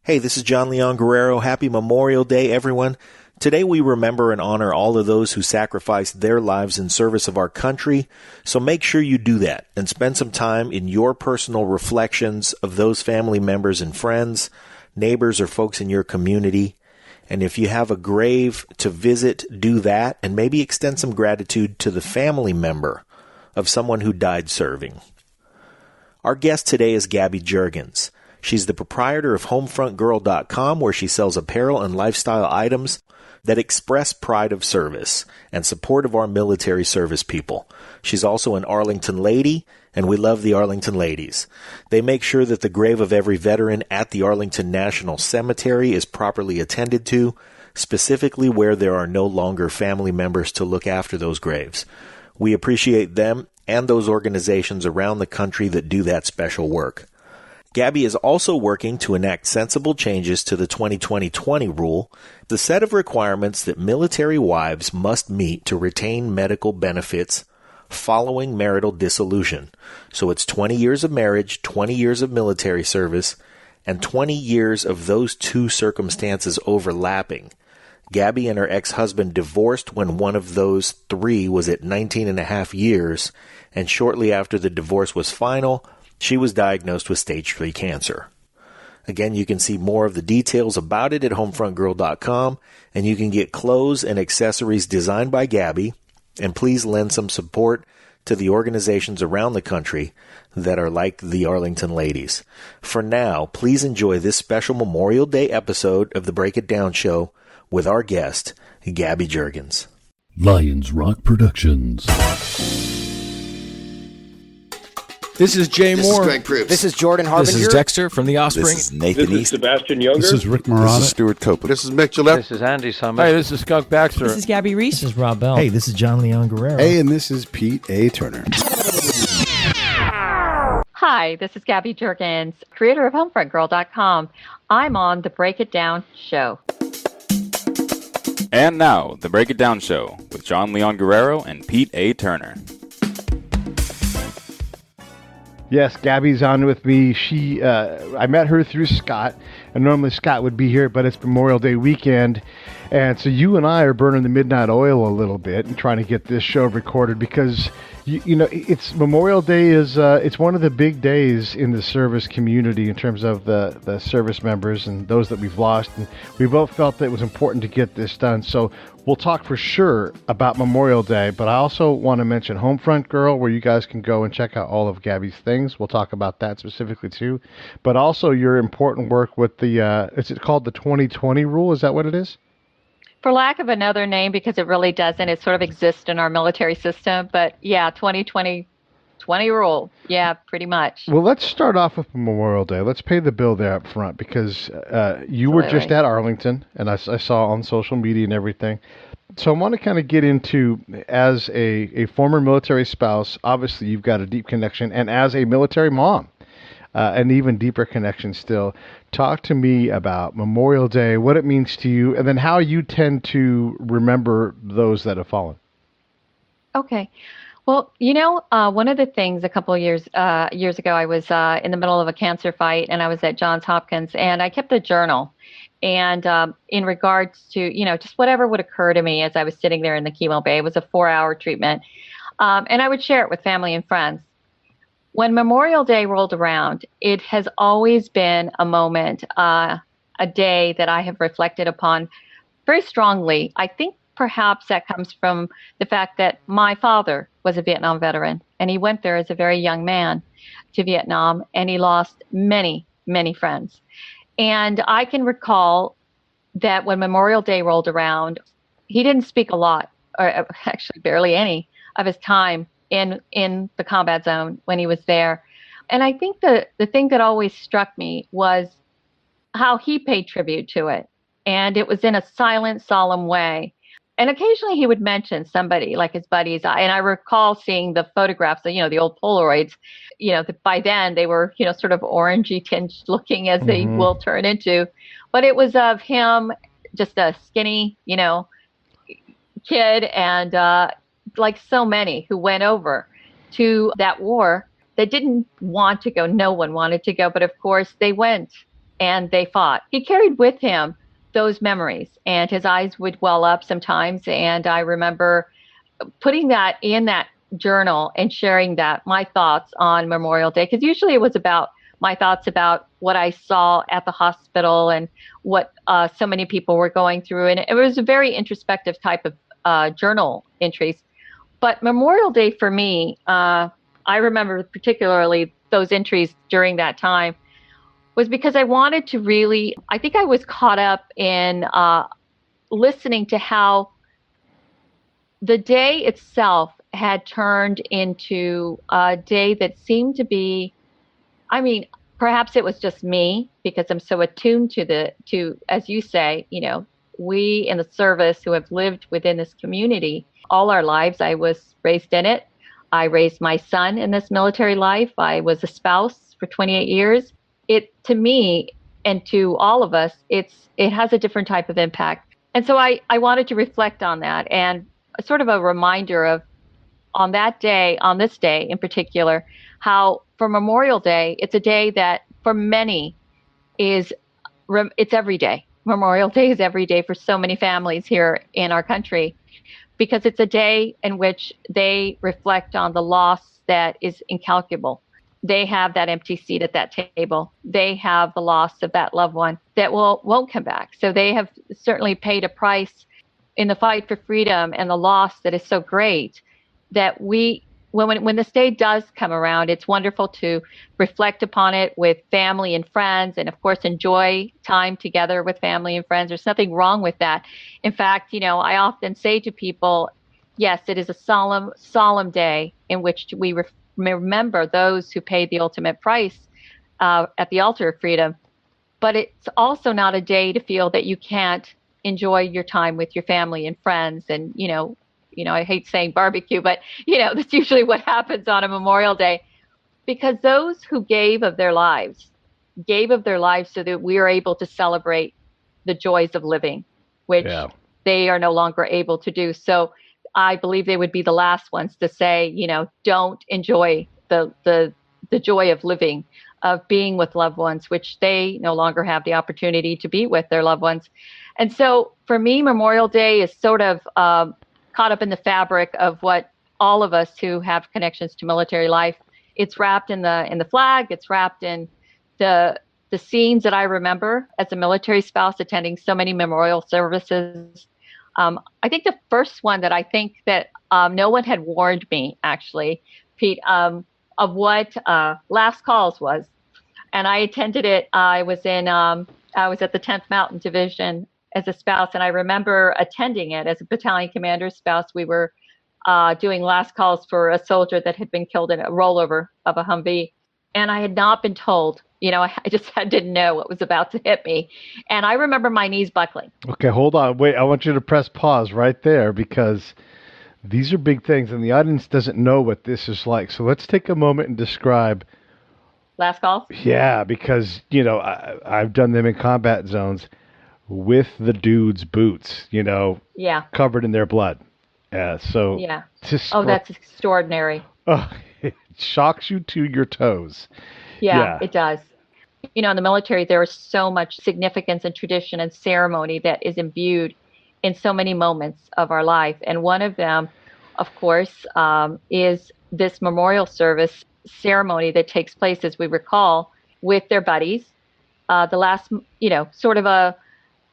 Hey, this is John Leon Guerrero. Happy Memorial Day, everyone. Today we remember and honor all of those who sacrificed their lives in service of our country. So make sure you do that and spend some time in your personal reflections of those family members and friends, neighbors, or folks in your community. And if you have a grave to visit, do that and maybe extend some gratitude to the family member of someone who died serving. Our guest today is Gaby Juergens. She's the proprietor of HomefrontGirl.com, where she sells apparel and lifestyle items that express pride of service and support of our military service people. She's also an Arlington Lady, and we love the Arlington Ladies. They make sure that the grave of every veteran at the Arlington National Cemetery is properly attended to, specifically where there are no longer family members to look after those graves. We appreciate them and those organizations around the country that do that special work. Gaby is also working to enact sensible changes to the 2020 rule, the set of requirements that military wives must meet to retain medical benefits following marital dissolution. So it's 20 years of marriage, 20 years of military service, and 20 years of those two circumstances overlapping. Gaby and her ex-husband divorced when one of those three was at 19 and a half years, and shortly after the divorce was final, she was diagnosed with stage 3 cancer. Again, you can see more of the details about it at homefrontgirl.com, and you can get clothes and accessories designed by Gaby, and please lend some support to the organizations around the country that are like the Arlington Ladies. For now, please enjoy this special Memorial Day episode of the Break It Down Show with our guest, Gaby Juergens. Lions Rock Productions. This is Jay Moore. This is Greg Proops. This is Jordan Harbinger. This is Dexter from The Offspring. This is Nathan This is East. Sebastian Younger. This is Rick Marotta. This is Stuart Copeland. This is Mick Gillette. This is Andy Summers. Hi, this is Skunk Baxter. This is Gabby Reese. This is Rob Bell. Hey, this is John Leon Guerrero. Hey, and this is Pete A. Turner. Hi, this is Gaby Juergens, creator of HomefrontGirl.com. I'm on the Break It Down Show. And now, the Break It Down Show with John Leon Guerrero and Pete A. Turner. Yes, Gabby's on with me. I met her through Scott, and normally Scott would be here, but it's Memorial Day weekend, and so you and I are burning the midnight oil a little bit and trying to get this show recorded because you know it's Memorial Day is it's one of the big days in the service community in terms of the service members and those that we've lost, and we both felt that it was important to get this done. So we'll talk for sure about Memorial Day, but I also want to mention Homefront Girl, where you guys can go and check out all of Gaby's things. We'll talk about that specifically too, but also your important work with the is it called the 2020 rule? Is that what it is? For lack of another name, because it really doesn't, it sort of exists in our military system. But yeah, 2020 rule. Yeah, pretty much. Well, let's start off with Memorial Day. Let's pay the bill there up front because you were just at Arlington, and I saw on social media and everything. So I want to kind of get into, as a former military spouse, obviously you've got a deep connection, and as a military mom, an even deeper connection still. Talk to me about Memorial Day, what it means to you, and then how you tend to remember those that have fallen. Okay. Well, you know, one of the things a couple of years ago, I was in the middle of a cancer fight, and I was at Johns Hopkins, and I kept a journal. And in regards to, you know, just whatever would occur to me as I was sitting there in the chemo bay, it was a 4-hour treatment. And I would share it with family and friends. When Memorial Day rolled around, it has always been a moment, a day that I have reflected upon very strongly. I think perhaps that comes from the fact that my father was a Vietnam veteran, and he went there as a very young man to Vietnam, and he lost many, many friends. And I can recall that when Memorial Day rolled around, he didn't speak a lot, or actually barely any, of his time in the combat zone when he was there. And I think the thing that always struck me was how he paid tribute to it. And it was in a silent, solemn way. And occasionally he would mention somebody like his buddies. And I recall seeing the photographs of, you know, the old Polaroids, you know, by then they were, you know, sort of orangey tinged looking as they will turn into. But it was of him, just a skinny, you know, kid, and like so many who went over to that war that didn't want to go. No one wanted to go. But of course they went. and they fought. He carried with him those memories, and his eyes would well up sometimes. And I remember putting that in that journal and sharing that, my thoughts on Memorial Day, because usually it was about my thoughts about what I saw at the hospital and what so many people were going through. And it was a very introspective type of journal entries. But Memorial Day for me, I remember particularly those entries during that time, was because I wanted to really, I think I was caught up in listening to how the day itself had turned into a day that seemed to be, I mean, perhaps it was just me because I'm so attuned to, as you say, we in the service who have lived within this community all our lives. I was raised in it. I raised my son in this military life. I was a spouse for 28 years. It, to me and to all of us, it has a different type of impact. And so I wanted to reflect on that, and sort of a reminder of, on that day, on this day in particular, how for Memorial Day, it's a day that for many it's every day. Memorial Day is every day for so many families here in our country, because it's a day in which they reflect on the loss that is incalculable. They have that empty seat at that table. They have the loss of that loved one that won't come back. So they have certainly paid a price in the fight for freedom and the loss that is so great that when this day does come around, it's wonderful to reflect upon it with family and friends, and of course enjoy time together with family and friends. There's nothing wrong with that. In fact, I often say to people, yes, it is a solemn, solemn day in which we remember those who paid the ultimate price at the altar of freedom. But it's also not a day to feel that you can't enjoy your time with your family and friends. And, I hate saying barbecue, but, that's usually what happens on a Memorial Day, because those who gave of their lives so that we are able to celebrate the joys of living, which they are no longer able to do. So I believe they would be the last ones to say, don't enjoy the joy of living, of being with loved ones, which they no longer have the opportunity to be with their loved ones. And so for me, Memorial Day is sort of caught up in the fabric of what all of us who have connections to military life, it's wrapped in the flag, it's wrapped in the scenes that I remember as a military spouse attending so many memorial services. I think the first one that I think that no one had warned me, actually, Pete, of what Last Calls was. And I attended it. I was at the 10th Mountain Division as a spouse, and I remember attending it as a battalion commander's spouse. We were doing last calls for a soldier that had been killed in a rollover of a Humvee. And I had not been told, I just didn't know what was about to hit me. And I remember my knees buckling. Okay, hold on. Wait, I want you to press pause right there, because these are big things and the audience doesn't know what this is like. So let's take a moment and describe. Last calls? Yeah, because, I've done them in combat zones with the dude's boots, covered in their blood. So yeah. That's extraordinary. Oh, it shocks you to your toes. Yeah, it does. In the military, there is so much significance and tradition and ceremony that is imbued in so many moments of our life. And one of them, of course, is this memorial service ceremony that takes place, as we recall, with their buddies. The last, sort of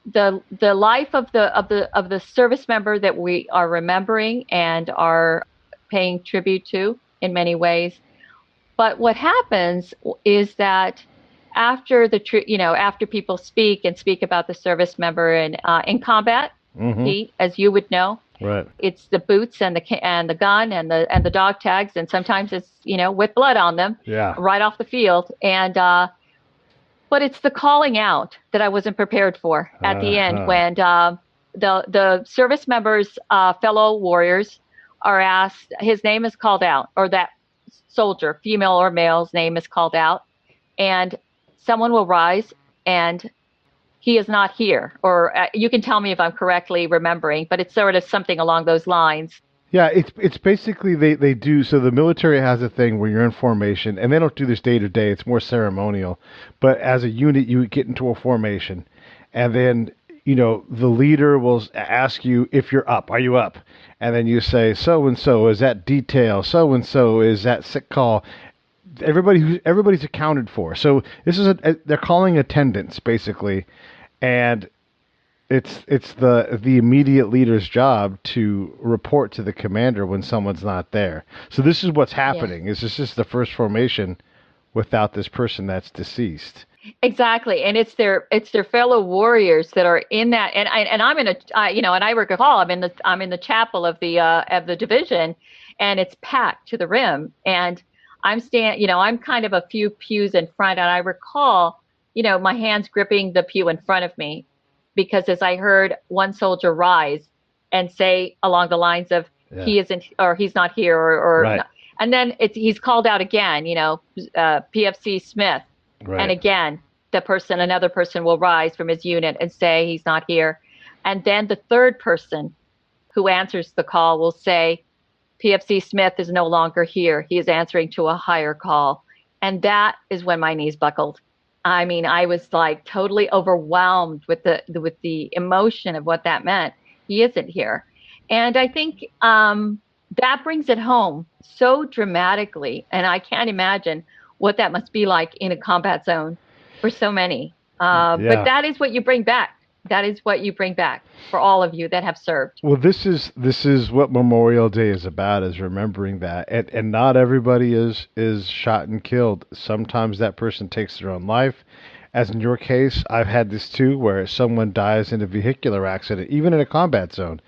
the life of the service member that we are remembering and are paying tribute to in many ways. But what happens is that after after people speak about the service member and in combat, Pete, as you would know, right? It's the boots and the gun and the dog tags, and sometimes it's with blood on them, right off the field. And but it's the calling out that I wasn't prepared for at the end, when the service members' fellow warriors are asked, his name is called out, or that soldier, female or male's name is called out, and someone will rise and he is not here. Or you can tell me if I'm correctly remembering, but it's sort of something along those lines. Yeah, it's basically they do. So the military has a thing where you're in formation, and they don't do this day to day. It's more ceremonial. But as a unit, you get into a formation, and then the leader will ask you if you're up. Are you up? And then you say, so and so is that detail. So and so is that sick call. Everybody's accounted for. So this is they're calling attendance basically, and it's the immediate leader's job to report to the commander when someone's not there. So this is what's happening. This is just the first formation without this person that's deceased. Exactly, and it's their fellow warriors that are in that. And I'm in and I recall I'm in the chapel of the division, and it's packed to the rim, and I'm kind of a few pews in front, and I recall my hands gripping the pew in front of me, because as I heard one soldier rise and say along the lines of he isn't, or he's not here, or right. not. And then he's called out again, PFC Smith. Right. And again, another person will rise from his unit and say he's not here. And then the third person who answers the call will say, PFC Smith is no longer here. He is answering to a higher call. And that is when my knees buckled. I mean, I was like totally overwhelmed with the emotion of what that meant. He isn't here. And I think that brings it home so dramatically. And I can't imagine what that must be like in a combat zone for so many. But that is what you bring back. That is what you bring back for all of you that have served. Well, this is what Memorial Day is about, is remembering that. And not everybody is shot and killed. Sometimes that person takes their own life. As in your case, I've had this too, where someone dies in a vehicular accident, even in a combat zone,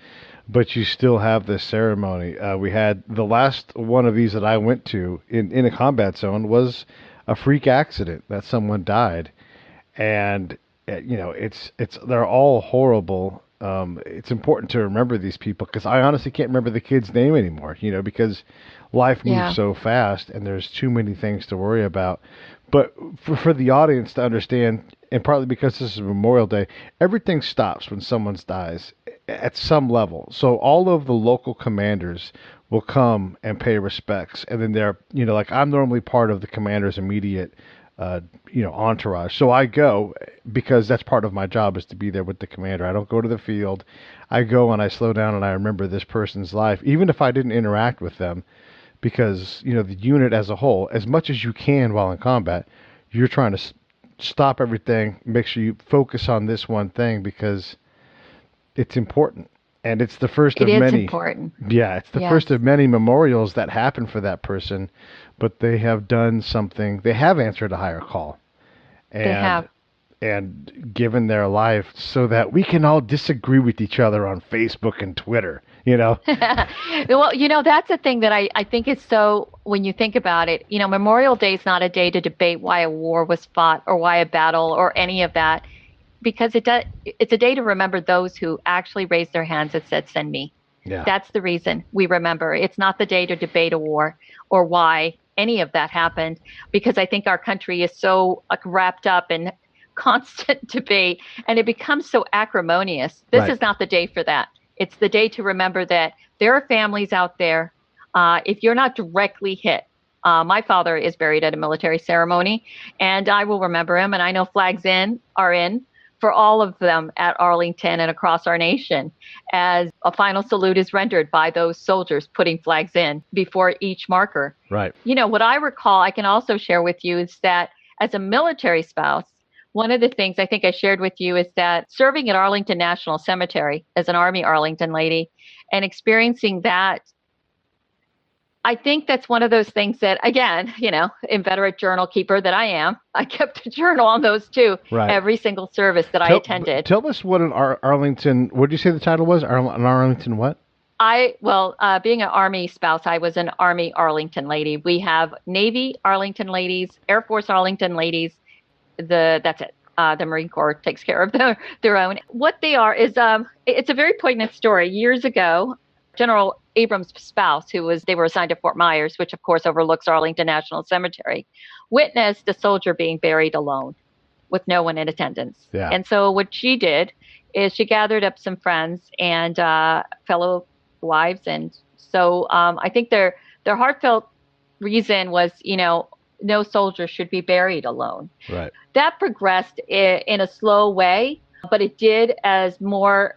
but you still have this ceremony. We had the last one of these that I went to in a combat zone was a freak accident that someone died. And they're all horrible. It's important to remember these people, because I honestly can't remember the kid's name anymore, because life moves so fast and there's too many things to worry about. But for the audience to understand, and partly because this is Memorial Day, everything stops when someone dies at some level. So all of the local commanders will come and pay respects. And then they're, like I'm normally part of the commander's immediate entourage. So I go because that's part of my job, is to be there with the commander. I don't go to the field. I go and I slow down and I remember this person's life, even if I didn't interact with them, because, the unit as a whole, as much as you can while in combat, you're trying to stop everything, make sure you focus on this one thing, because it's important. And it's the first of many. It is important. Yeah, it's the first of many memorials that happen for that person, but they have done something. They have answered a higher call. And, they have. And given their life so that we can all disagree with each other on Facebook and Twitter, Well, that's the thing that I think is so, when you think about it, Memorial Day is not a day to debate why a war was fought or why a battle or any of that, because it's a day to remember those who actually raised their hands and said, send me. Yeah. That's the reason we remember. It's not the day to debate a war or why any of that happened, because I think our country is so wrapped up in constant debate, and it becomes so acrimonious. This is not the day for that. It's the day to remember that there are families out there. If you're not directly hit, my father is buried at a military ceremony, and I will remember him. And I know flags are in for all of them at Arlington and across our nation, as a final salute is rendered by those soldiers putting flags in before each marker. Right. What I recall, I can also share with you, is that as a military spouse, one of the things I think I shared with you is that serving at Arlington National Cemetery as an Army Arlington lady and experiencing that, I think that's one of those things that, again, inveterate journal keeper that I am, I kept a journal on those too, every single service that I attended. Tell us what an Arlington, what did you say the title was? An Arlington what? Being an Army spouse, I was an Army Arlington lady. We have Navy Arlington ladies, Air Force Arlington ladies. That's it. The Marine Corps takes care of their own. What they are is, it's a very poignant story. Years ago, General Abrams' spouse, they were assigned to Fort Myers, which of course overlooks Arlington National Cemetery, witnessed a soldier being buried alone with no one in attendance. Yeah. And so what she did is she gathered up some friends and fellow wives and So I think their heartfelt reason was, no soldier should be buried alone. Right. That progressed in a slow way, but it did as more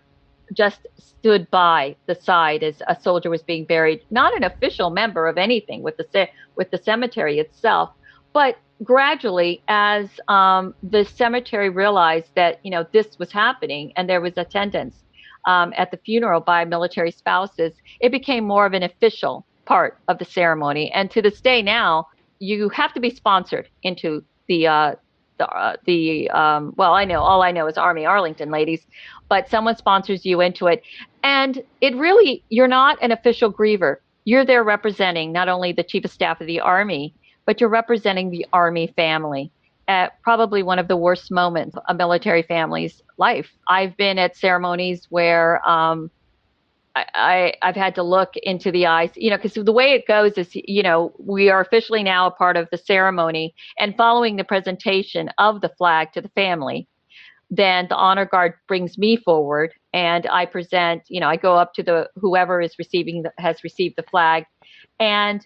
just stood by the side as a soldier was being buried, not an official member of anything with the cemetery itself, but gradually as the cemetery realized that this was happening and there was attendance at the funeral by military spouses, it became more of an official part of the ceremony. And to this day now, you have to be sponsored into well, I know, all I know is Army Arlington Ladies, but someone sponsors you into it. And it really, you're not an official griever. You're there representing not only the Chief of Staff of the Army, but you're representing the Army family at probably one of the worst moments of a military family's life. I've been at ceremonies where I've had to look into the eyes, because the way it goes is, we are officially now a part of the ceremony, and following the presentation of the flag to the family, then the honor guard brings me forward and I present, I go up to whoever is has received the flag, and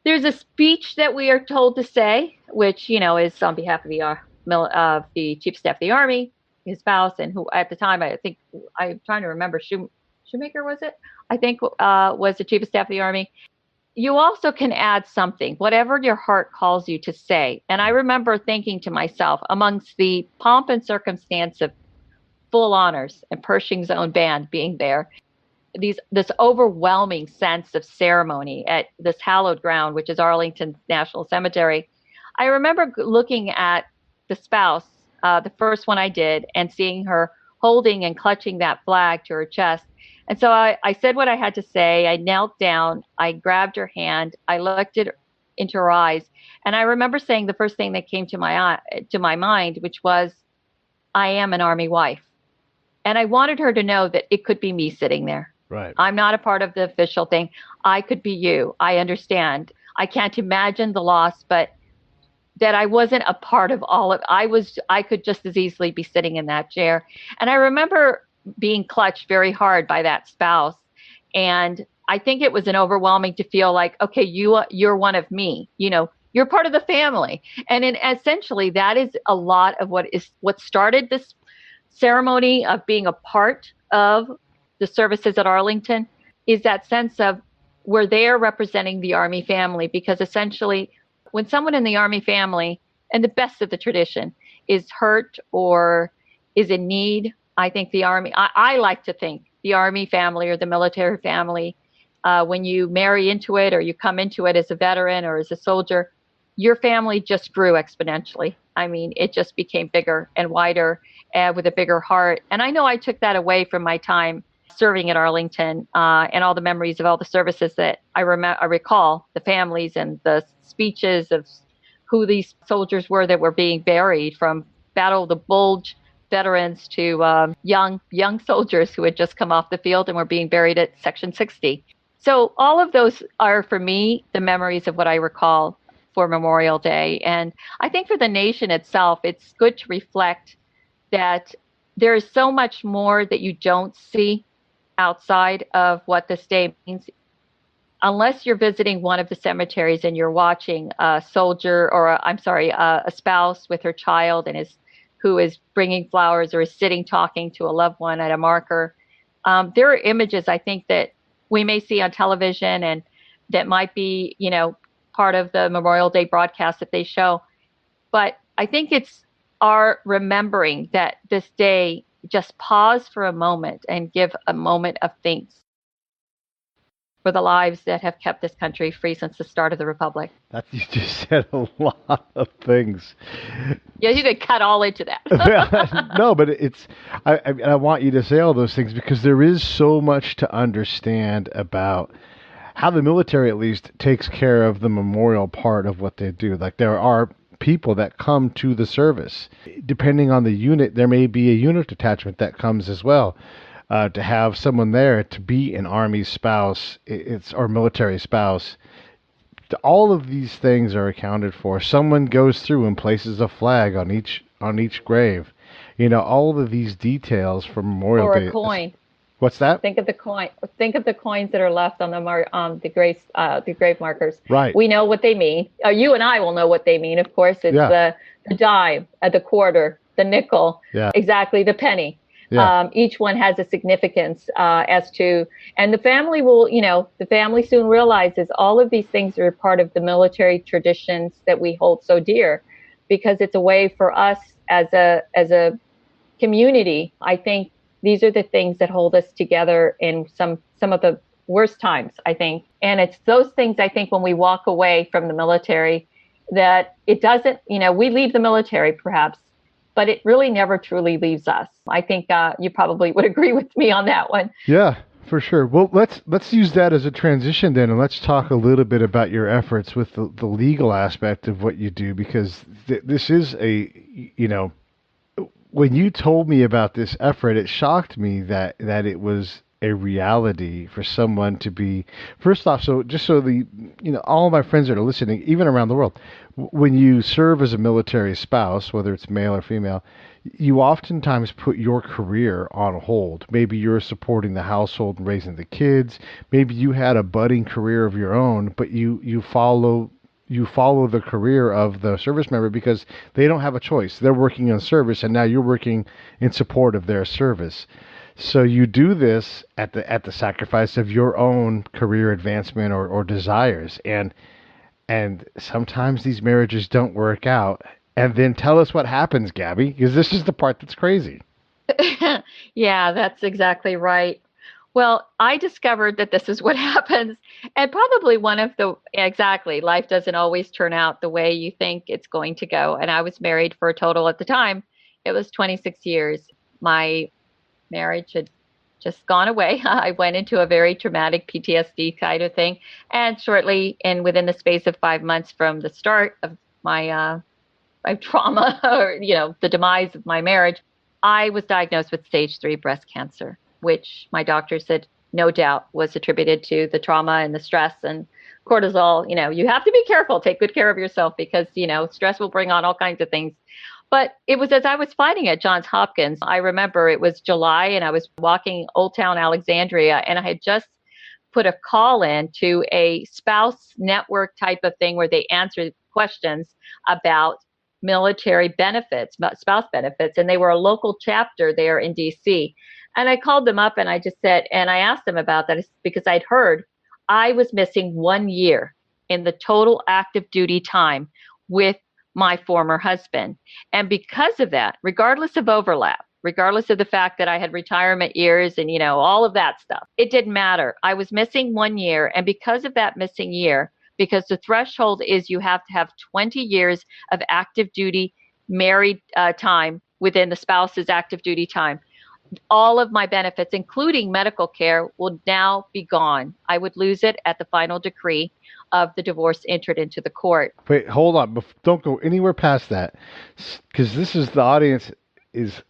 there's a speech that we are told to say, which, is on behalf of the Chief of Staff of the Army, his spouse, and who at the time, I think, I'm trying to remember, Shoemaker, was it? I think was the Chief of Staff of the Army. You also can add something, whatever your heart calls you to say. And I remember thinking to myself, amongst the pomp and circumstance of full honors and Pershing's own band being there, this overwhelming sense of ceremony at this hallowed ground, which is Arlington National Cemetery. I remember looking at the spouse, the first one I did, and seeing her holding and clutching that flag to her chest. And so I said what I had to say. I knelt down. I grabbed her hand. I looked into her eyes. And I remember saying the first thing that came to my mind, which was, I am an Army wife. And I wanted her to know that it could be me sitting there. Right. I'm not a part of the official thing. I could be you. I understand. I can't imagine the loss, but that I wasn't a part of all of it. I could just as easily be sitting in that chair. And I remember being clutched very hard by that spouse. And I think it was an overwhelming to feel like, okay, you're one of me, you're part of the family. And essentially that is a lot of what started this ceremony of being a part of the services at Arlington, is that sense of we're there representing the Army family, because essentially when someone in the Army family, and the best of the tradition, is hurt or is in need, I think the Army, I like to think the Army family or the military family, when you marry into it or you come into it as a veteran or as a soldier, your family just grew exponentially. I mean, it just became bigger and wider and with a bigger heart. And I know I took that away from my time serving at Arlington and all the memories of all the services that I recall, the families and the speeches of who these soldiers were that were being buried, from Battle of the Bulge veterans to young soldiers who had just come off the field and were being buried at Section 60. So all of those are, for me, the memories of what I recall for Memorial Day. And I think for the nation itself, it's good to reflect that there is so much more that you don't see outside of what this day means. Unless you're visiting one of the cemeteries and you're watching a soldier or a spouse with her child and who is bringing flowers or is sitting talking to a loved one at a marker. There are images, I think, that we may see on television and that might be, part of the Memorial Day broadcast that they show. But I think it's our remembering that this day, just pause for a moment and give a moment of thanks for the lives that have kept this country free since the start of the Republic. That you just said a lot of things. Yeah, you could cut all into that. No, but I want you to say all those things because there is so much to understand about how the military, at least, takes care of the memorial part of what they do. Like, there are people that come to the service. Depending on the unit, there may be a unit attachment that comes as well. To have someone there, to be an Army spouse, or military spouse, all of these things are accounted for. Someone goes through and places a flag on each grave. All of these details from Memorial Day. Or a coin. What's that? Think of the coin. Think of the coins that are left on the grave markers. Right. We know what they mean. You and I will know what they mean. Of course, it's Yeah. the dime, the quarter, the nickel, Yeah. exactly the penny. Yeah. Each one has a significance as to, and the family will, the family soon realizes all of these things are part of the military traditions that we hold so dear, because it's a way for us as a community. I think these are the things that hold us together in some of the worst times, I think. And it's those things, I think, when we walk away from the military, that it doesn't, we leave the military perhaps, but it really never truly leaves us. I think you probably would agree with me on that one. Yeah, for sure. Well, let's use that as a transition then, and let's talk a little bit about your efforts with the legal aspect of what you do, because this is when you told me about this effort, it shocked me that it was a reality for someone to be, first off, so just so all of my friends that are listening, even around the world, when you serve as a military spouse, whether it's male or female, you oftentimes put your career on hold. Maybe you're supporting the household and raising the kids. Maybe you had a budding career of your own, but you follow the career of the service member because they don't have a choice. They're working in service, and now you're working in support of their service. So you do this at the sacrifice of your own career advancement or desires, and sometimes these marriages don't work out. And then tell us what happens, Gaby, because this is the part that's crazy. Yeah, that's exactly right. Well, I discovered that this is what happens, and probably life doesn't always turn out the way you think it's going to go. And I was married for a total, at the time, it was 26 years. My marriage had just gone away. I went into a very traumatic PTSD kind of thing. And shortly, and within the space of 5 months from the start of my trauma, or, the demise of my marriage, I was diagnosed with stage 3 breast cancer, which my doctor said no doubt was attributed to the trauma and the stress and cortisol. You have to be careful, take good care of yourself, because, stress will bring on all kinds of things. But it was as I was fighting at Johns Hopkins. I remember it was July and I was walking Old Town Alexandria, and I had just put a call in to a spouse network type of thing where they answered questions about military benefits, about spouse benefits. And they were a local chapter there in DC. And I called them up and I just said, and I asked them about that because I'd heard I was missing 1 year in the total active duty time with my former husband. And because of that, regardless of overlap, regardless of the fact that I had retirement years and, all of that stuff, it didn't matter. I was missing 1 year. And because of that missing year, because the threshold is you have to have 20 years of active duty married time within the spouse's active duty time, all of my benefits, including medical care, will now be gone. I would lose it at the final decree of the divorce entered into the court. Wait, hold on. Don't go anywhere past that, because the audience is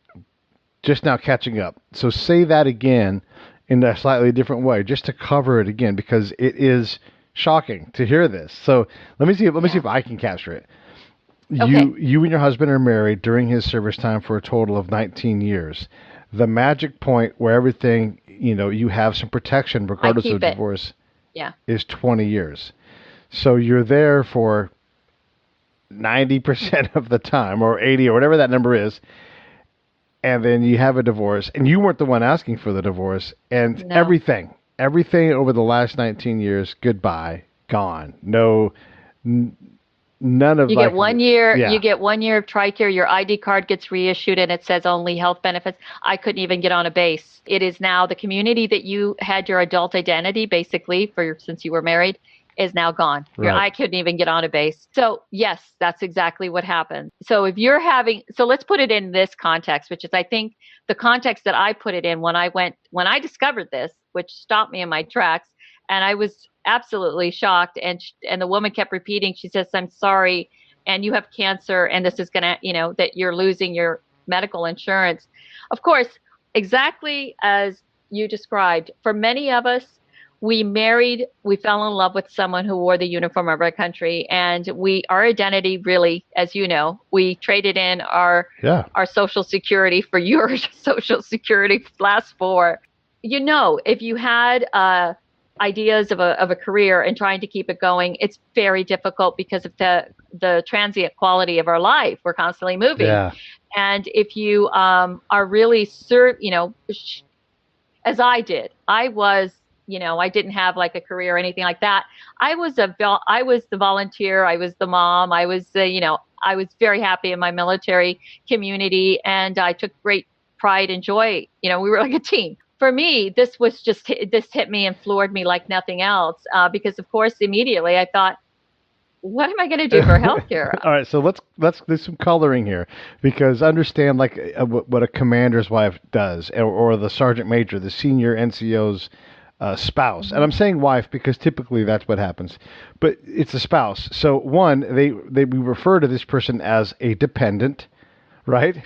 just now catching up. So say that again in a slightly different way, just to cover it again, because it is shocking to hear this. So let me see if I can capture it. Okay. You and your husband are married during his service time for a total of 19 years. The magic point where everything, you have some protection regardless of divorce, is 20 years. So you're there for 90% of the time, or 80, or whatever that number is. And then you have a divorce, and you weren't the one asking for the divorce, and No. everything over the last 19 years, goodbye, gone. None of you get 1 year. Yeah. You get 1 year of TRICARE. Your ID card gets reissued, and it says only health benefits. I couldn't even get on a base. It is now the community that you had your adult identity, basically, since you were married, is now gone. Right. I couldn't even get on a base. So yes, that's exactly what happened. So let's put it in this context, which is, I think, the context that I put it in when I discovered this, which stopped me in my tracks. And I was absolutely shocked. And the woman kept repeating, she says, "I'm sorry, and you have cancer, and this is going to, that you're losing your medical insurance." Of course, exactly as you described, for many of us, we fell in love with someone who wore the uniform of our country, and our identity really, as you know, we traded in our Social Security for your Social Security last four. if you had ideas of a career and trying to keep it going, it's very difficult because of the transient quality of our life. We're constantly moving. Yeah. And if you are really as I did, I was, I didn't have like a career or anything like that. I was the volunteer. I was the mom. I was, I was very happy in my military community, and I took great pride and joy. We were like a team. For me, this hit me and floored me like nothing else, because of course, immediately I thought, what am I going to do for healthcare? All right, so let's do some coloring here, because understand like what a commander's wife does, or the sergeant major, the senior NCO's spouse. And I'm saying wife because typically that's what happens, but it's a spouse. So one, we refer to this person as a dependent, right?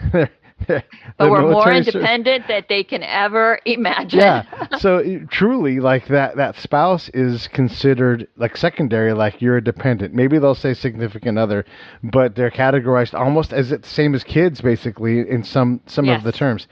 But we're more independent than they can ever imagine. Yeah. So truly, like that spouse is considered like secondary, like you're a dependent. Maybe they'll say significant other, but they're categorized almost as the same as kids, basically, in some Yes. of the terms.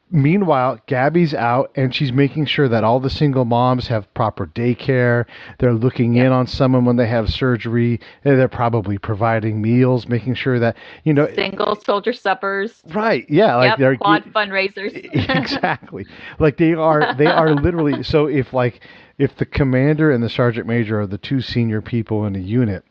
Meanwhile, Gaby's out, and she's making sure that all the single moms have proper daycare. They're looking in on someone when they have surgery. They're probably providing meals, making sure that, Single soldier suppers. Right. Yeah. Like they're quad fundraisers. Exactly. Like they are literally. So if the commander and the sergeant major are the two senior people in a unit,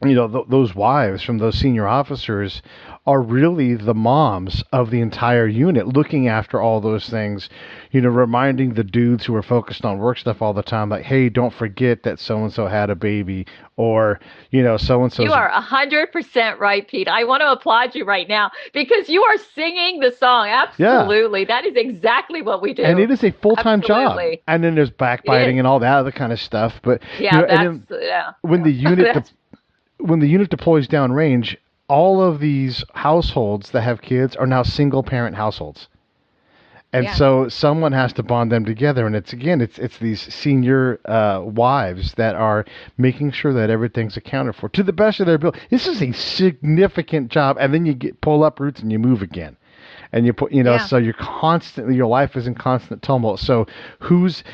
those wives from those senior officers are really the moms of the entire unit, looking after all those things, reminding the dudes who are focused on work stuff all the time, like, hey, don't forget that so-and-so had a baby, or, so-and-so. You are 100% right, Pete. I want to applaud you right now because you are singing the song. Absolutely. Yeah. That is exactly what we do. And it is a full-time job. And then there's backbiting and all that other kind of stuff. But when the unit when the unit deploys downrange, all of these households that have kids are now single-parent households. And so someone has to bond them together. And it's these senior wives that are making sure that everything's accounted for to the best of their ability. This is a significant job. And then you pull up roots and you move again. And you put, so you're constantly, your life is in constant tumult. So who's,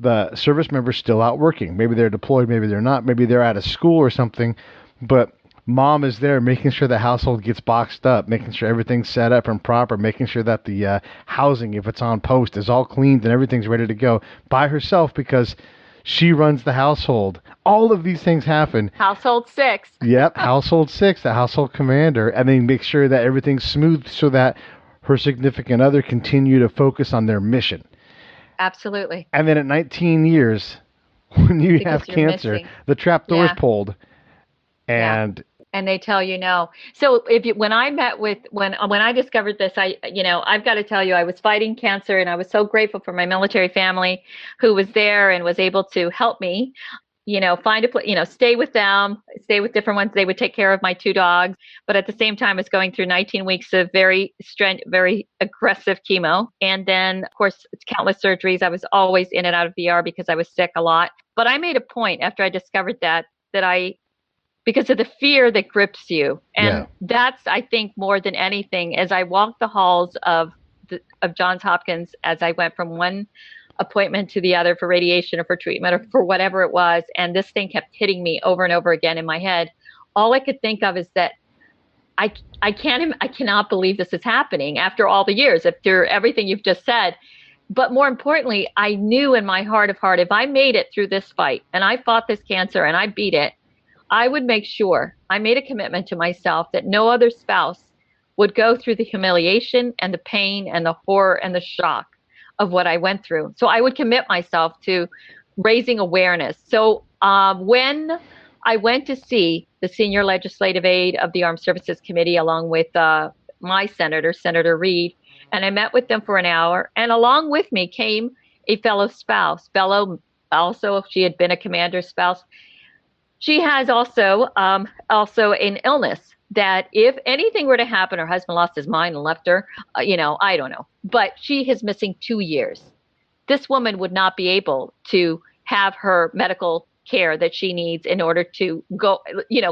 the service member's still out working. Maybe they're deployed, maybe they're not. Maybe they're out of school or something. But mom is there making sure the household gets boxed up, making sure everything's set up and proper, making sure that the housing, if it's on post, is all cleaned and everything's ready to go by herself because she runs the household. All of these things happen. Household 6. Yep, household 6, the household commander, and then make sure that everything's smooth so that her significant other continue to focus on their mission. Absolutely. And then at 19 years, when you have cancer, the trap door is pulled, and they tell you no. So when I discovered this, I've got to tell you, I was fighting cancer, and I was so grateful for my military family who was there and was able to help me. Find a place, stay with them, stay with different ones. They would take care of my 2 dogs. But at the same time, I was going through 19 weeks of very aggressive chemo. And then, of course, countless surgeries. I was always in and out of VR because I was sick a lot. But I made a point after I discovered that because of the fear that grips you. And that's, I think, more than anything, as I walked the halls of Johns Hopkins, as I went from one appointment to the other for radiation or for treatment or for whatever it was, and this thing kept hitting me over and over again in my head. All I could think of is that I cannot believe this is happening after all the years, after everything you've just said. But more importantly, I knew in my heart of heart, if I made it through this fight and I fought this cancer and I beat it, I would make sure, I made a commitment to myself that no other spouse would go through the humiliation and the pain and the horror and the shock of what I went through. So I would commit myself to raising awareness. So when I went to see the senior legislative aide of the Armed Services Committee, along with my senator, Senator Reed, and I met with them for an hour, and along with me came a fellow spouse. Also, she had been a commander's spouse. She has also an illness that if anything were to happen, her husband lost his mind and left her, I don't know. But she is missing 2 years. This woman would not be able to have her medical care that she needs in order to go,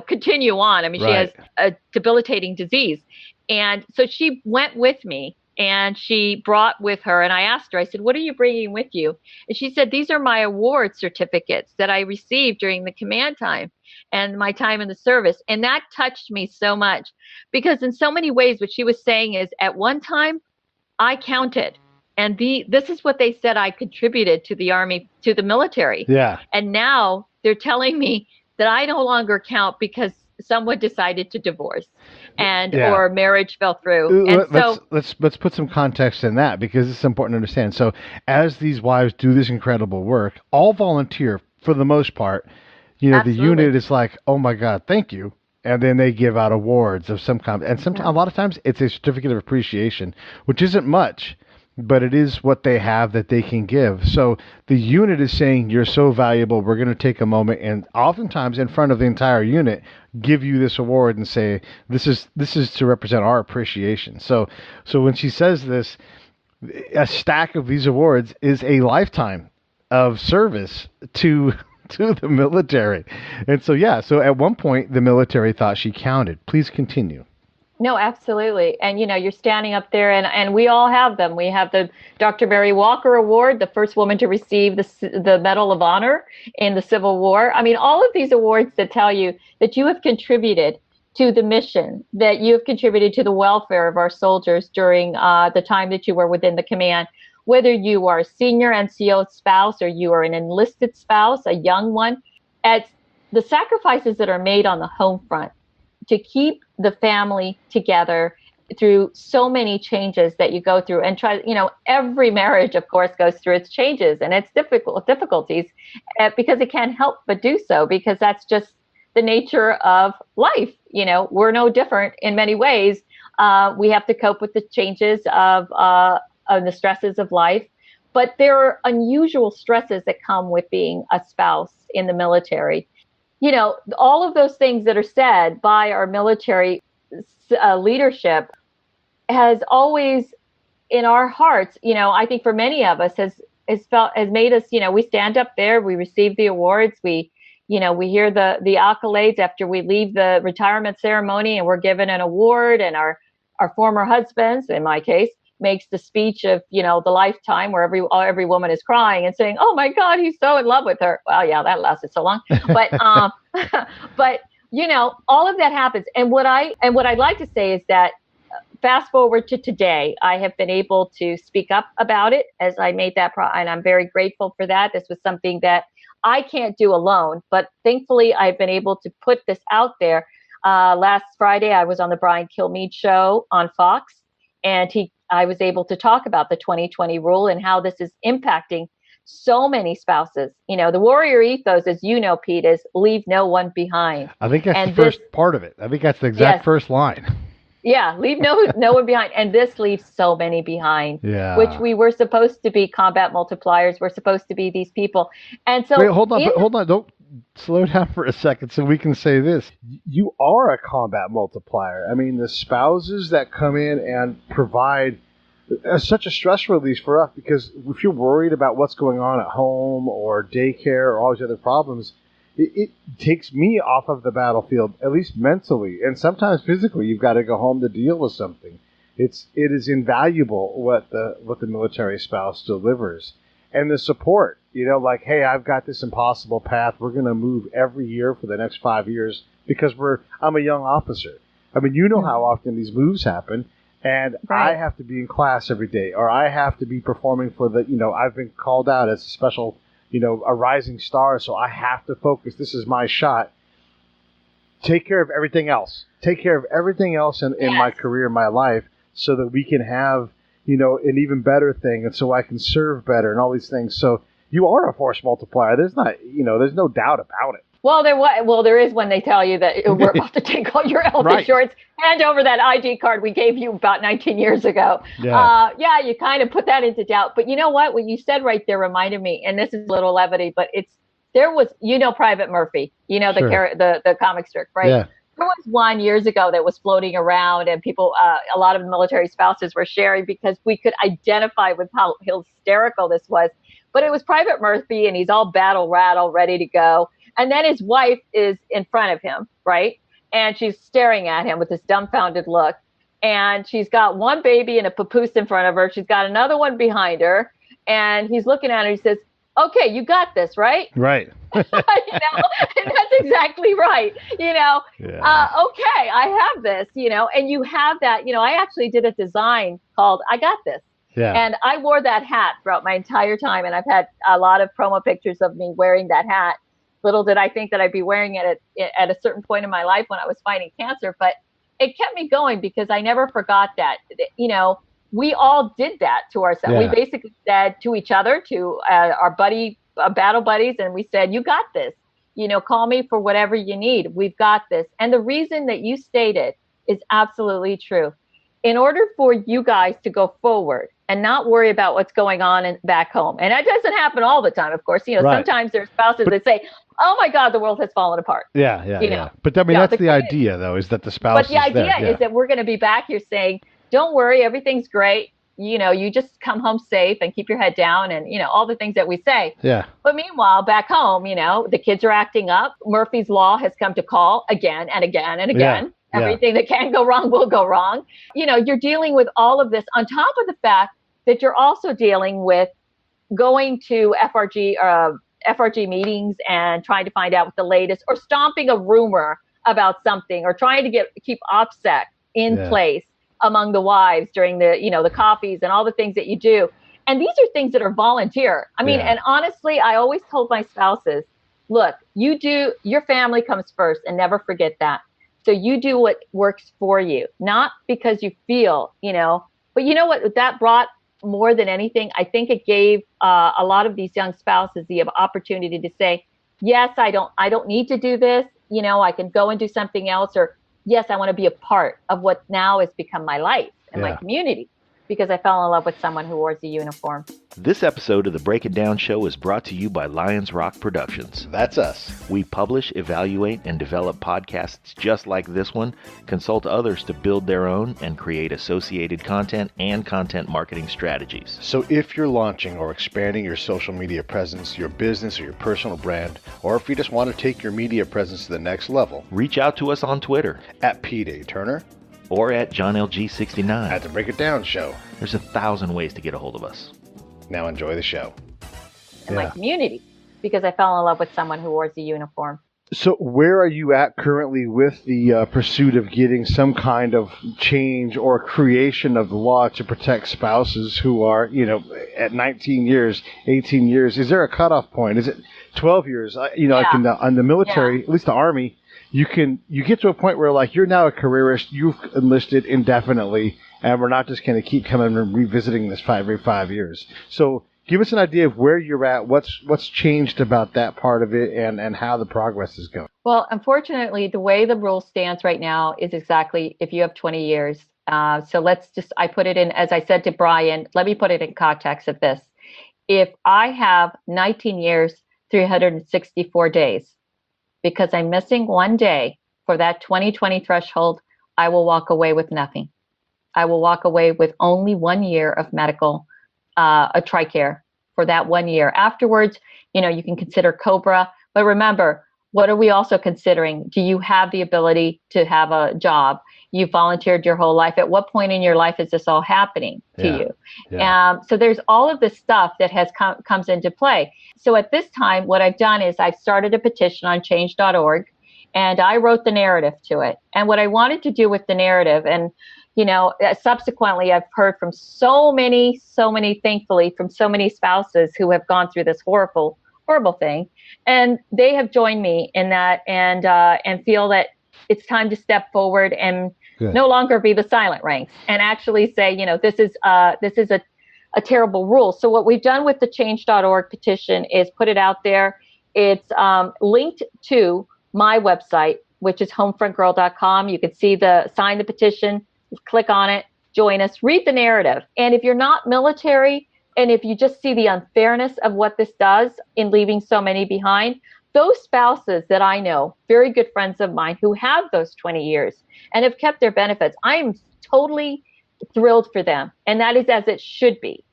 continue on. I mean, She has a debilitating disease. And so she went with me And she brought with her, and I asked her, I said, what are you bringing with you? And she said, these are my award certificates that I received during the command time and my time in the service. And that touched me so much, because in so many ways, what she was saying is, at one time, I counted. And this is what they said I contributed to the Army, to the military. Yeah. And now they're telling me that I no longer count because someone decided to divorce or marriage fell through. And let's put some context in that, because it's important to understand. So as these wives do this incredible work, all volunteer for the most part, Absolutely. The unit is like, oh my God, thank you. And then they give out awards of some kind. And sometimes, a lot of times it's a certificate of appreciation, which isn't much, but it is what they have that they can give. So the unit is saying, you're so valuable, we're going to take a moment, and oftentimes in front of the entire unit, give you this award and say, this is to represent our appreciation. So when she says this, a stack of these awards is a lifetime of service to the military. And so at one point the military thought she counted. Please continue. No, absolutely. And, you're standing up there, and we all have them. We have the Dr. Mary Walker Award, the first woman to receive the Medal of Honor in the Civil War. I mean, all of these awards that tell you that you have contributed to the mission, that you have contributed to the welfare of our soldiers during the time that you were within the command, whether you are a senior NCO spouse or you are an enlisted spouse, a young one. At the sacrifices that are made on the home front to keep the family together through so many changes that you go through, and every marriage, of course, goes through its changes and its difficulties, because it can't help but do so, because that's just the nature of life. We're no different in many ways. We have to cope with the changes of the stresses of life, but there are unusual stresses that come with being a spouse in the military. All of those things that are said by our military leadership has always, in our hearts, I think for many of us has made us, we stand up there, we receive the awards, we hear the accolades after we leave the retirement ceremony, and we're given an award, and our former husbands, in my case, makes the speech of, the lifetime, where every woman is crying and saying, oh my God, he's so in love with her. Well, yeah, that lasted so long. But, but, all of that happens. And what I'd like to say is that fast forward to today, I have been able to speak up about it as I made that, and I'm very grateful for that. This was something that I can't do alone, but thankfully I've been able to put this out there. Last Friday, I was on the Brian Kilmeade show on Fox, and I was able to talk about the 2020 rule and how this is impacting so many spouses. The warrior ethos, as you know, Pete, is leave no one behind. I think that's the first part of it. I think that's the exact first line. Yeah, leave no one behind. And this leaves so many behind, which we were supposed to be combat multipliers. We're supposed to be these people. And so wait, hold on. Don't slow down for a second so we can say this. You are a combat multiplier. I mean, the spouses that come in and provide such a stress release for us, because if you're worried about what's going on at home or daycare or all these other problems, it takes me off of the battlefield, at least mentally, and sometimes physically. You've got to go home to deal with something. It is invaluable what the military spouse delivers, and the support. Like, hey, I've got this impossible path. We're going to move every year for the next 5 years because I'm a young officer. I mean, how often these moves happen. And right. I have to be in class every day, or I have to be performing for I've been called out as a special, a rising star, so I have to focus. This is my shot. Take care of everything else. Take care of everything else in my career, my life, so that we can have, an even better thing, and so I can serve better and all these things. So you are a force multiplier. There's no doubt about it. Well, there is when they tell you that we're about to take all your health insurance, hand over that ID card we gave you about 19 years ago. Yeah. You kind of put that into doubt. But you know what? What you said right there reminded me, and this is a little levity, but there was, Private Murphy, the comic strip, right? Yeah. There was one years ago that was floating around, and people, a lot of military spouses were sharing because we could identify with how hysterical this was. But it was Private Murphy, and he's all battle rattle, ready to go. And then his wife is in front of him, right? And she's staring at him with this dumbfounded look. and she's got one baby and a papoose in front of her. She's got another one behind her, and he's looking at her. He says, "Okay, you got this, right?" Right. And that's exactly right. Okay, I have this. And you have that. I actually did a design called "I Got This." Yeah. And I wore that hat throughout my entire time, and I've had a lot of promo pictures of me wearing that hat. Little did I think that I'd be wearing it at a certain point in my life when I was fighting cancer, but it kept me going because I never forgot that. We all did that to ourselves. Yeah. We basically said to each other, to our battle buddies, and we said, "You got this. Call me for whatever you need. We've got this." And the reason that you stated is absolutely true. In order for you guys to go forward and not worry about what's going on back home, and that doesn't happen all the time, of course. Right. Sometimes there's spouses that say, "Oh my God, the world has fallen apart." Yeah. But I mean, that's the idea, though, is that the spouse. But the idea is that we're going to be back here saying, "Don't worry, everything's great. You just come home safe and keep your head down," and all the things that we say. Yeah. But meanwhile, back home, the kids are acting up. Murphy's Law has come to call again and again and again. Yeah. Everything that can go wrong will go wrong. You're dealing with all of this on top of the fact that you're also dealing with going to FRG meetings and trying to find out what the latest, or stomping a rumor about something, or trying to keep OPSEC in place among the wives during the coffees and all the things that you do. And these are things that are volunteer. I mean, and honestly, I always told my spouses, look, your family comes first, and never forget that. So you do what works for you, not because you feel, but you know what that brought more than anything? I think it gave a lot of these young spouses the opportunity to say, yes, I don't need to do this. I can go and do something else, or yes, I want to be a part of what now has become my life and my community, because I fell in love with someone who wears a uniform. This episode of the Break It Down Show is brought to you by Lions Rock Productions. That's us. We publish, evaluate, and develop podcasts just like this one, consult others to build their own, and create associated content and content marketing strategies. So if you're launching or expanding your social media presence, your business, or your personal brand, or if you just want to take your media presence to the next level, reach out to us on Twitter at P. Turner or at JohnLG69 at the Break It Down Show. There's 1,000 ways to get a hold of us. Now enjoy the show. And my community, because I fell in love with someone who wears a uniform. So where are you at currently with the pursuit of getting some kind of change or creation of the law to protect spouses who are, at 19 years, 18 years? Is there a cutoff point? Is it 12 years? On the military, at least the Army, you get to a point where, like, you're now a careerist, you've enlisted indefinitely, and we're not just going to keep coming and revisiting this every 5 years. So give us an idea of where you're at, what's changed about that part of it, and how the progress is going. Well, unfortunately, the way the rule stands right now is exactly if you have 20 years. So I put it in, as I said to Brian, let me put it in context of this. If I have 19 years, 364 days, because I'm missing one day for that 2020 threshold, I will walk away with nothing. I will walk away with only 1 year of medical, a TRICARE for that 1 year. Afterwards, you can consider COBRA. But remember, what are we also considering? Do you have the ability to have a job? You volunteered your whole life. At what point in your life is this all happening to you? Yeah. So there's all of this stuff that comes into play. So at this time, what I've done is I've started a petition on change.org, and I wrote the narrative to it. And what I wanted to do with the narrative, and subsequently, I've heard from so many, thankfully, from so many spouses who have gone through this horrible thing, and they have joined me in that, and feel that it's time to step forward and no longer be the silent ranks, and actually say, this is a terrible rule. So what we've done with the change.org petition is put it out there. It's linked to my website, which is homefrontgirl.com. You can see sign the petition, click on it, join us, read the narrative. And if you're not military, and if you just see the unfairness of what this does in leaving so many behind, those spouses that I know, very good friends of mine who have those 20 years and have kept their benefits, I'm totally thrilled for them. And that is as it should be.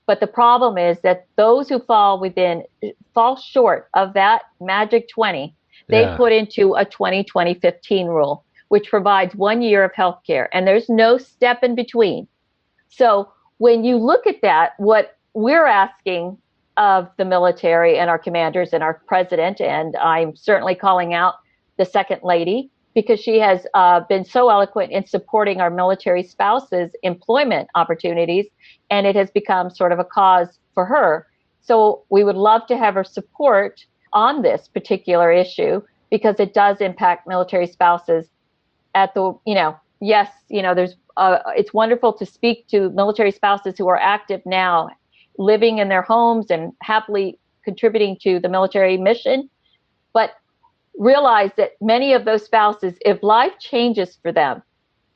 But the problem is that those who fall short of that magic 20, they put into a 20-20-15 rule, which provides 1 year of health care, and there's no step in between. So when you look at that, what we're asking of the military and our commanders and our president, and I'm certainly calling out the Second Lady, because she has been so eloquent in supporting our military spouses' employment opportunities, and it has become sort of a cause for her. So we would love to have her support on this particular issue, because it does impact military spouses at the, yes, there's, it's wonderful to speak to military spouses who are active now, living in their homes and happily contributing to the military mission. But realize that many of those spouses, if life changes for them,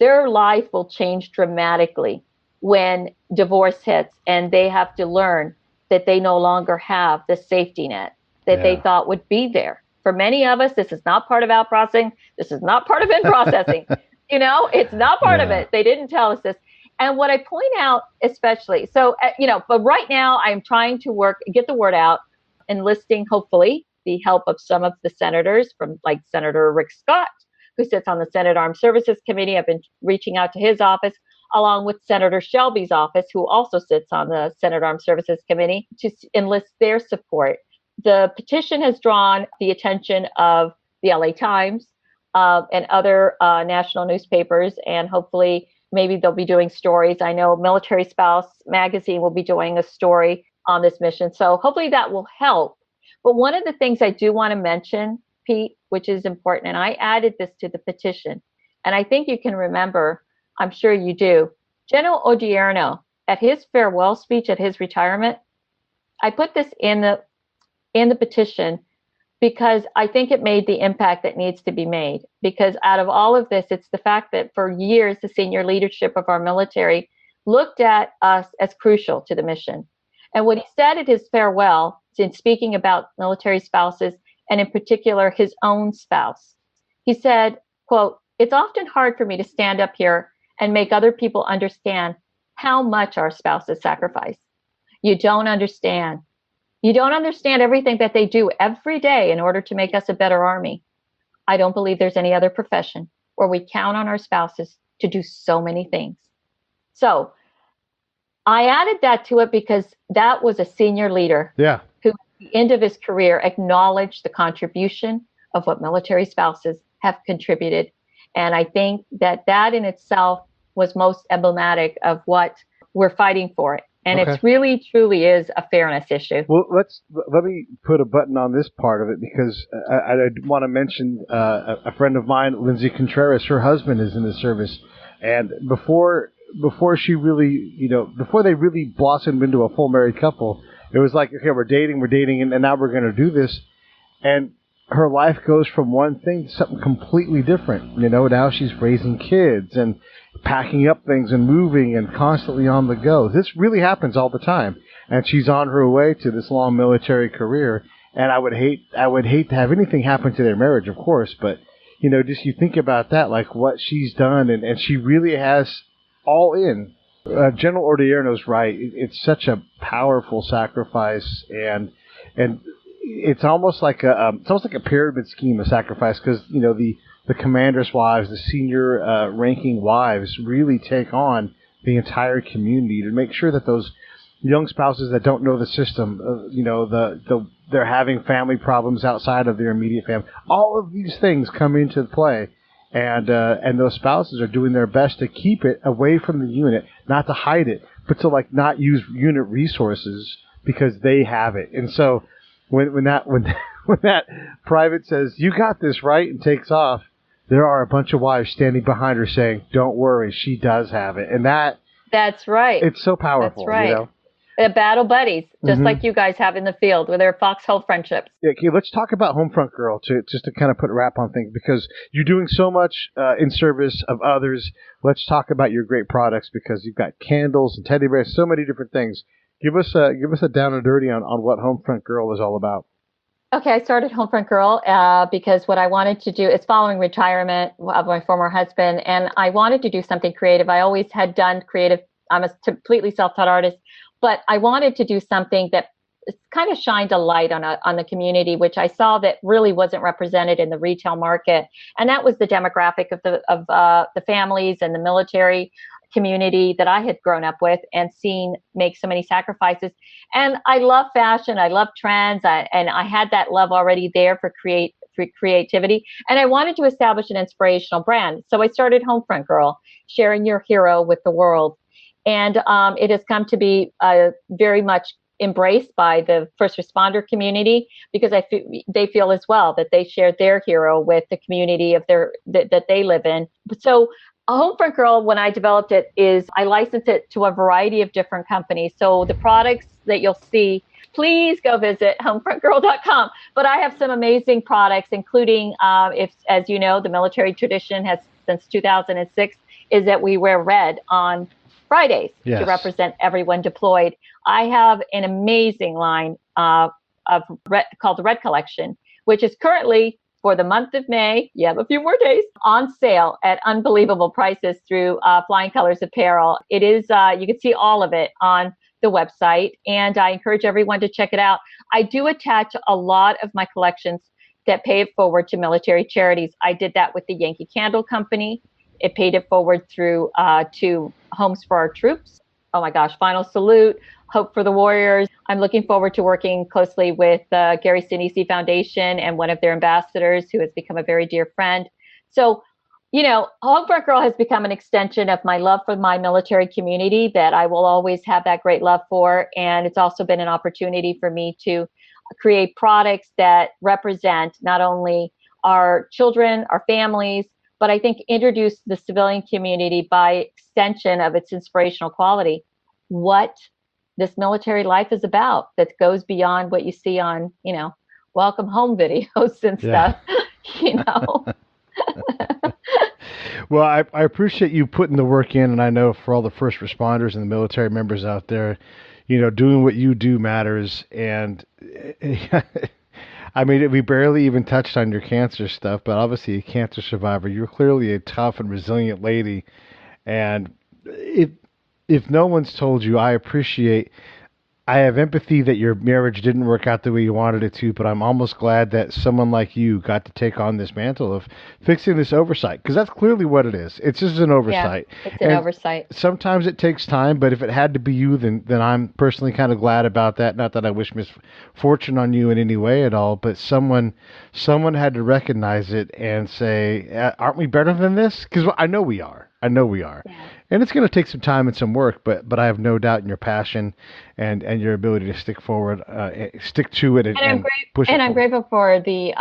their life will change dramatically when divorce hits, and they have to learn that they no longer have the safety net that they thought would be there. For many of us, this is not part of out processing. This is not part of in processing. It's not part of it. They didn't tell us this. And what I point out, especially, but right now I'm trying to get the word out, enlisting, hopefully, the help of some of the senators, from like Senator Rick Scott, who sits on the Senate Armed Services Committee. I've been reaching out to his office, along with Senator Shelby's office, who also sits on the Senate Armed Services Committee, to enlist their support. The petition has drawn the attention of the LA Times and other national newspapers, and hopefully maybe they'll be doing stories. I know Military Spouse Magazine will be doing a story on this mission. So hopefully that will help. But one of the things I do want to mention, Pete, which is important, and I added this to the petition, and I think you can remember, I'm sure you do, General Odierno, at his farewell speech at his retirement, I put this in the petition because I think it made the impact that needs to be made. Because out of all of this, it's the fact that for years, the senior leadership of our military looked at us as crucial to the mission. And what he said at his farewell, in speaking about military spouses, and in particular his own spouse, he said, quote, "It's often hard for me to stand up here and make other people understand how much our spouses sacrifice. You don't understand. You don't understand everything that they do every day in order to make us a better Army. I don't believe there's any other profession where we count on our spouses to do so many things." So I added that to it because that was a senior leader who at the end of his career acknowledged the contribution of what military spouses have contributed. And I think that in itself was most emblematic of what we're fighting for. And it's really, truly is a fairness issue. Well, let me put a button on this part of it, because I want to mention a friend of mine, Lindsey Contreras. Her husband is in the service, and before she really, before they really blossomed into a full married couple, it was like, okay, we're dating, and now we're going to do this, and her life goes from one thing to something completely different. Now she's raising kids and packing up things and moving and constantly on the go. This really happens all the time. And she's on her way to this long military career. And I would hate to have anything happen to their marriage, of course. But, just you think about that, like what she's done. And she really has all in. General Odierno's right. It's such a powerful sacrifice. And it's almost like a pyramid scheme of sacrifice, because, the commander's wives, the senior ranking wives, really take on the entire community to make sure that those young spouses that don't know the system, they're having family problems outside of their immediate family. All of these things come into play, and those spouses are doing their best to keep it away from the unit, not to hide it, but to not use unit resources because they have it. And so when that private says, "You got this, right?" and takes off, there are a bunch of wives standing behind her saying, "Don't worry, she does have it." And that's right. It's so powerful. That's right. The battle buddies, just like you guys have in the field with their foxhole friendships. Yeah, okay, let's talk about Homefront Girl just to kind of put a wrap on things, because you're doing so much in service of others. Let's talk about your great products, because you've got candles and teddy bears, so many different things. Give us a down and dirty on what Homefront Girl is all about. Okay, I started Homefront Girl because what I wanted to do is, following retirement of my former husband, and I wanted to do something creative. I always had done creative. I'm a completely self-taught artist, but I wanted to do something that it's kind of shined a light on the community, which I saw that really wasn't represented in the retail market. And that was the demographic of the families and the military community that I had grown up with and seen make so many sacrifices. And I love fashion. I love trends. And I had that love already there for creativity. And I wanted to establish an inspirational brand. So I started Homefront Girl, sharing your hero with the world. And it has come to be very much embraced by the first responder community, because they feel as well that they share their hero with the community of that they live in. So Homefront Girl, when I developed it, is I licensed it to a variety of different companies. So the products that you'll see, please go visit homefrontgirl.com. But I have some amazing products, including, as you know, the military tradition has since 2006 is that we wear red on Fridays to represent everyone deployed. I have an amazing line of red, called the Red Collection, which is currently for the month of May, you have a few more days, on sale at unbelievable prices through Flying Colors Apparel. It is, you can see all of it on the website, and I encourage everyone to check it out. I do attach a lot of my collections that pay it forward to military charities. I did that with the Yankee Candle Company. It paid it forward through to Homes for Our Troops. Oh my gosh, Final Salute, Hope for the Warriors. I'm looking forward to working closely with Gary Sinise Foundation and one of their ambassadors who has become a very dear friend. So, you know, Homefront Girl has become an extension of my love for my military community that I will always have that great love for. And it's also been an opportunity for me to create products that represent not only our children, our families, but I think introduce the civilian community by extension of its inspirational quality, what this military life is about, that goes beyond what you see on, you know, welcome home videos and stuff, you know. Well, I appreciate you putting the work in, and I know for all the first responders and the military members out there, you know, doing what you do matters. And I mean, we barely even touched on your cancer stuff, but obviously a cancer survivor. You're clearly a tough and resilient lady. And if no one's told you, I have empathy that your marriage didn't work out the way you wanted it to, but I'm almost glad that someone like you got to take on this mantle of fixing this oversight, because that's clearly what it is. It's just an oversight. Yeah, it's an oversight. Sometimes it takes time, but if it had to be you, then I'm personally kind of glad about that. Not that I wish misfortune on you in any way at all, but someone had to recognize it and say, aren't we better than this? Because I know we are. Yeah. And it's going to take some time and some work, but I have no doubt in your passion and your ability to stick forward, stick to it, and push it. And I'm grateful for the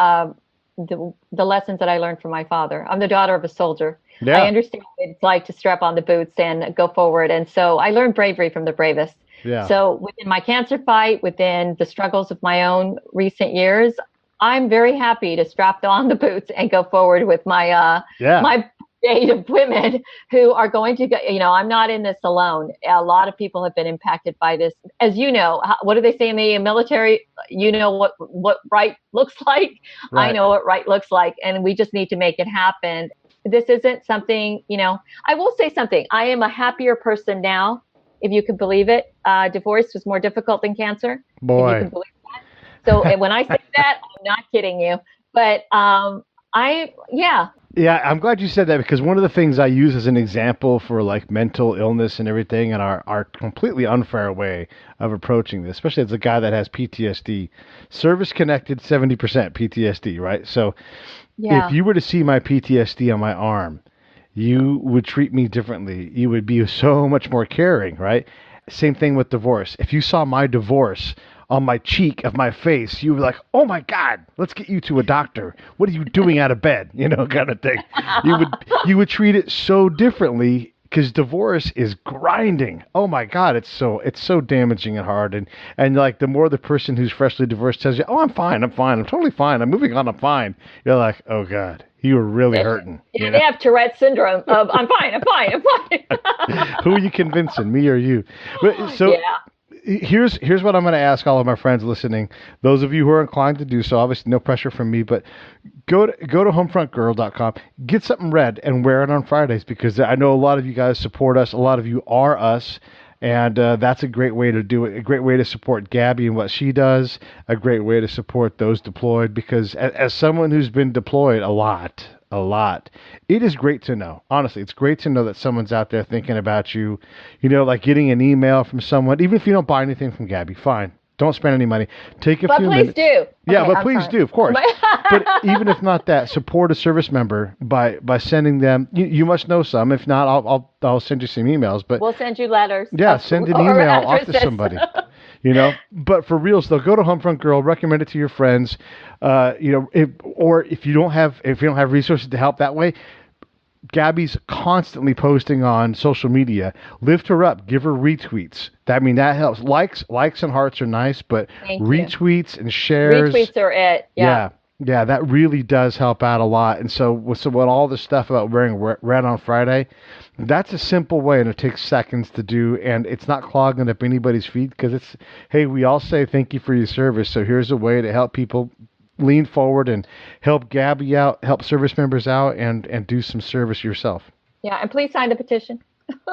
lessons that I learned from my father. I'm the daughter of a soldier. Yeah. I understand what it's like to strap on the boots and go forward. And so I learned bravery from the bravest. Yeah. So within my cancer fight, within the struggles of my own recent years, I'm very happy to strap on the boots and go forward with my my of women who are going to go, you know, I'm not in this alone. A lot of people have been impacted by this. As you know, what do they say in the military? You know what right looks like. Right. I know what right looks like, and we just need to make it happen. This isn't something, you know, I will say something. I am a happier person now, if you can believe it. Divorce was more difficult than cancer. Boy. If you can believe that. So when I say that, I'm not kidding you. But Yeah, I'm glad you said that, because one of the things I use as an example for like mental illness and everything, and our completely unfair way of approaching this, especially as a guy that has PTSD, service-connected 70% PTSD, right? So if you were to see my PTSD on my arm, you would treat me differently. You would be so much more caring, right? Same thing with divorce. If you saw my divorce on my cheek of my face, you were like, oh my God, let's get you to a doctor. What are you doing out of bed? You know, kind of thing. You would treat it so differently, because divorce is grinding. Oh my God, it's so damaging and hard. And like the more the person who's freshly divorced tells you, oh, I'm fine, I'm totally fine, I'm moving on, I'm fine. You're like, oh God, you were really hurting. Yeah, they have Tourette's syndrome of I'm fine. Who are you convincing, me or you? So here's what I'm going to ask all of my friends listening. Those of you who are inclined to do so, obviously no pressure from me, but go to homefrontgirl.com, get something red and wear it on Fridays, because I know a lot of you guys support us. A lot of you are us. And that's a great way to do it, a great way to support Gaby and what she does, a great way to support those deployed, because as someone who's been deployed a lot, it is great to know. Honestly, it's great to know that someone's out there thinking about you. You know, like getting an email from someone, even if you don't buy anything from Gaby, fine. Don't spend any money. Take a few minutes. But please do. Yeah, Okay, but please do, of course. But even if not that, support a service member by sending them. You must know some. If not, I'll send you some emails. But we'll send you letters. Yeah, send an email off to somebody. You know, but for reals though, go to Homefront Girl, recommend it to your friends. You know, if you don't have resources to help that way, Gaby's constantly posting on social media. Lift her up, give her retweets. That helps. Likes and hearts are nice, but retweets and shares. Retweets are it. Yeah. Yeah, that really does help out a lot. And so with all this stuff about wearing red on Friday, that's a simple way, and it takes seconds to do, and it's not clogging up anybody's feet, because it's, hey, we all say thank you for your service, so here's a way to help people lean forward and help Gaby out, help service members out, and do some service yourself. Yeah, and please sign the petition.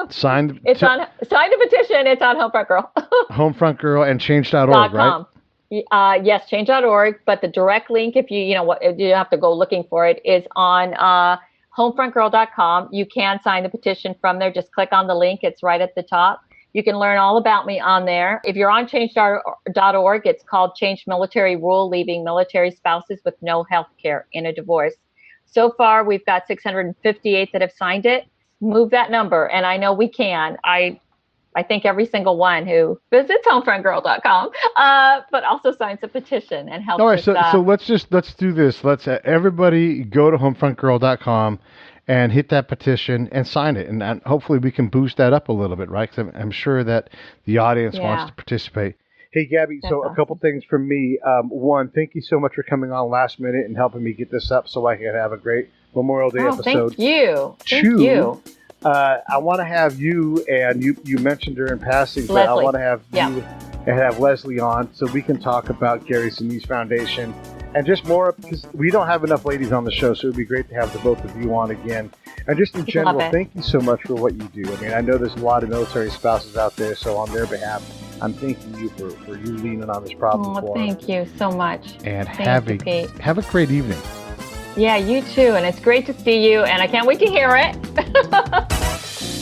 Sign the petition. It's on Homefront Girl. Homefront Girl and change.org, right? Yes, change.org. But the direct link, if you have to go looking for it, is on homefrontgirl.com. You can sign the petition from there. Just click on the link. It's right at the top. You can learn all about me on there. If you're on change.org, it's called Change Military Rule, Leaving Military Spouses with No Health Care in a Divorce. So far, we've got 658 that have signed it. Move that number, and I know we can. I thank every single one who visits homefrontgirl.com, but also signs a petition and helps. All right, so let's do this. Let's everybody go to homefrontgirl.com and hit that petition and sign it, and hopefully we can boost that up a little bit, right? Because I'm sure that the audience wants to participate. Hey, Gaby, so a couple things from me. One, thank you so much for coming on last minute and helping me get this up so I can have a great Memorial Day episode. Thank you. Thank you. I want to have you, and you mentioned her in passing, but I want to have you and have Leslie on so we can talk about Gary Sinise Foundation and just more, because we don't have enough ladies on the show, so it would be great to have the both of you on again. And just in general, thank you so much for what you do. I mean, I know there's a lot of military spouses out there, so on their behalf, I'm thanking you for you leaning on this problem for us. Thank you so much. And have a great evening. Yeah, you too. And it's great to see you, and I can't wait to hear it.